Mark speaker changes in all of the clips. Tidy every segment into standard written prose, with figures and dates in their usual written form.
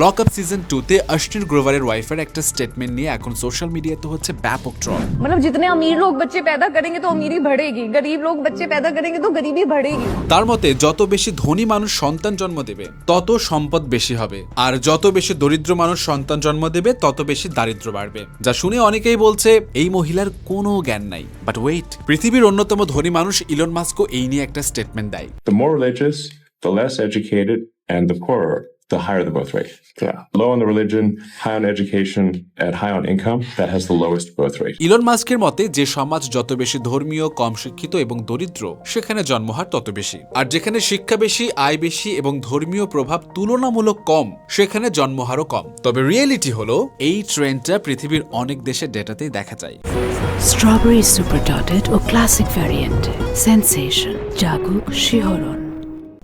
Speaker 1: Lock up season 2 তে অশ্বিন গ্রোভারের ওয়াইফের একটা স্টেটমেন্ট নিয়ে এখন সোশ্যাল মিডিয়াতে হচ্ছে ব্যাপক ট্রল।
Speaker 2: मतलब जितने अमीर लोग बच्चे पैदा करेंगे तो अमीरी बढ़ेगी, गरीब लोग बच्चे पैदा करेंगे तो गरीबी बढ़ेगी।
Speaker 1: তার মতে যত বেশি ধনী মানুষ সন্তান জন্ম দেবে তত সম্পদ বেশি হবে, আর যত বেশি দরিদ্র মানুষ সন্তান জন্ম দেবে তত বেশি দারিদ্র্য বাড়বে। যা শুনে অনেকেই বলছে এই মহিলার কোনো জ্ঞান নাই। বাট ওয়েট, পৃথিবীর অন্যতম ধনী মানুষ ইলন মাস্কও এই নিয়ে একটা স্টেটমেন্ট দেয়।
Speaker 3: The more religious, the less educated, and the poorer, the higher the birth rate. Yeah. Low on the religion, high on education, and high on income, that has the lowest birth rate.
Speaker 1: Elon মাস্কের মতে যে সমাজ যত বেশি ধর্মীয়, কম শিক্ষিত এবং দরিদ্র সেখানে জন্মহার তত বেশি, আর যেখানে শিক্ষা বেশি, আয় বেশি এবং ধর্মীয় প্রভাব তুলনামূলক কম সেখানে জন্মহারও কম। তবে রিয়েলিটি হলো এই ট্রেন্ডটা পৃথিবীর অনেক দেশের ডেটাতেই দেখা যায়।
Speaker 4: স্ট্রবেরি সুপার ডটেড ও ক্লাসিক ভ্যারিয়েন্টে সেন্সেশন জাগুক শিহরণ।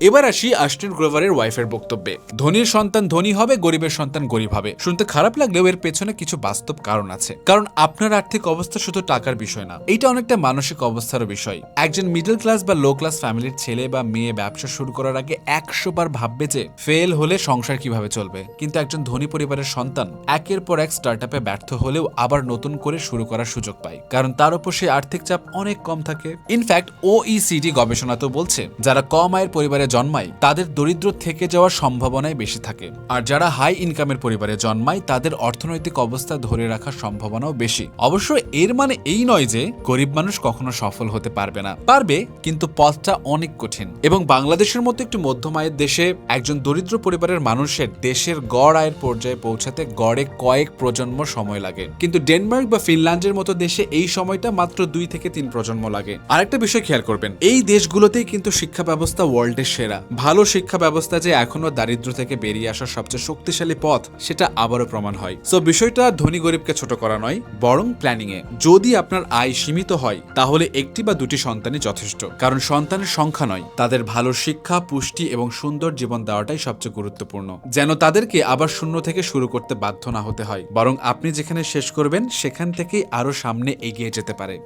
Speaker 1: এবার আসি অশ্বিন গ্রোভারের ওয়াইফের বক্তব্যে। ধনীর সন্তান ধনী হবে, গরিবের সন্তান গরিব হবে। শুনতে খারাপ লাগলেও এর পেছনে কিছু বাস্তব কারণ আছে। কারণ আপনার আর্থিক অবস্থা শুধু টাকার বিষয় না, এটা অনেকটা মানসিক অবস্থারও বিষয়। একজন মিডল ক্লাস বা লো ক্লাস ফ্যামিলির ছেলে বা মেয়ে ব্যবসা শুরু করার আগে 100 বার ভাববে যে ফেল হলে সংসার কিভাবে চলবে। কিন্তু একজন ধনী পরিবারের সন্তান একের পর এক স্টার্টআপে ব্যর্থ হলেও আবার নতুন করে শুরু করার সুযোগ পায়, কারণ তার উপর সেই আর্থিক চাপ অনেক কম থাকে। ইনফ্যাক্ট OECD গবেষণাতেও বলছে যারা কম আয়ের পরিবারে জন্মায় তাদের দরিদ্র থেকে যাওয়ার সম্ভাবনাই বেশি থাকে, আর যারা হাই ইনকামের পরিবারে জন্মায় তাদের অর্থনৈতিক অবস্থা ধরে রাখার সম্ভাবনাও বেশি। অবশ্য এর মানে এই নয় যে গরিব মানুষ কখনো সফল হতে পারবে না, পারবে, কিন্তু পথটা অনেক কঠিন। এবং বাংলাদেশের মতো একটি মধ্যম আয়ের দেশে একজন দরিদ্র পরিবারের মানুষের দেশের গড় আয়ের পর্যায়ে পৌঁছাতে গড়ে কয়েক প্রজন্ম সময় লাগে, কিন্তু ডেনমার্ক বা ফিনল্যান্ডের মতো দেশে এই সময়টা মাত্র 2 থেকে 3 প্রজন্ম লাগে। আরেকটা বিষয় খেয়াল করবেন, এই দেশগুলোতেই কিন্তু শিক্ষা ব্যবস্থা ওয়ার্ল্ডের সেরা। ভালো শিক্ষা ব্যবস্থা যে এখনো দারিদ্র থেকে বেরিয়ে আসার সবচেয়ে শক্তিশালী পথ সেটা আবারও প্রমাণ হয়। সো বিষয়টা ধনী গরিবকে ছোট করা নয়, বরং প্ল্যানিং এ। যদি আপনার আয় সীমিত হয় তাহলে একটি বা দুটি সন্তানই যথেষ্ট, কারণ সন্তানের সংখ্যা নয়, তাদের ভালো শিক্ষা, পুষ্টি এবং সুন্দর জীবন দেওয়াটাই সবচেয়ে গুরুত্বপূর্ণ, যেন তাদেরকে আবার শূন্য থেকে শুরু করতে বাধ্য না হতে হয়, বরং আপনি যেখানে শেষ করবেন সেখান থেকেই আরো সামনে এগিয়ে যেতে পারে।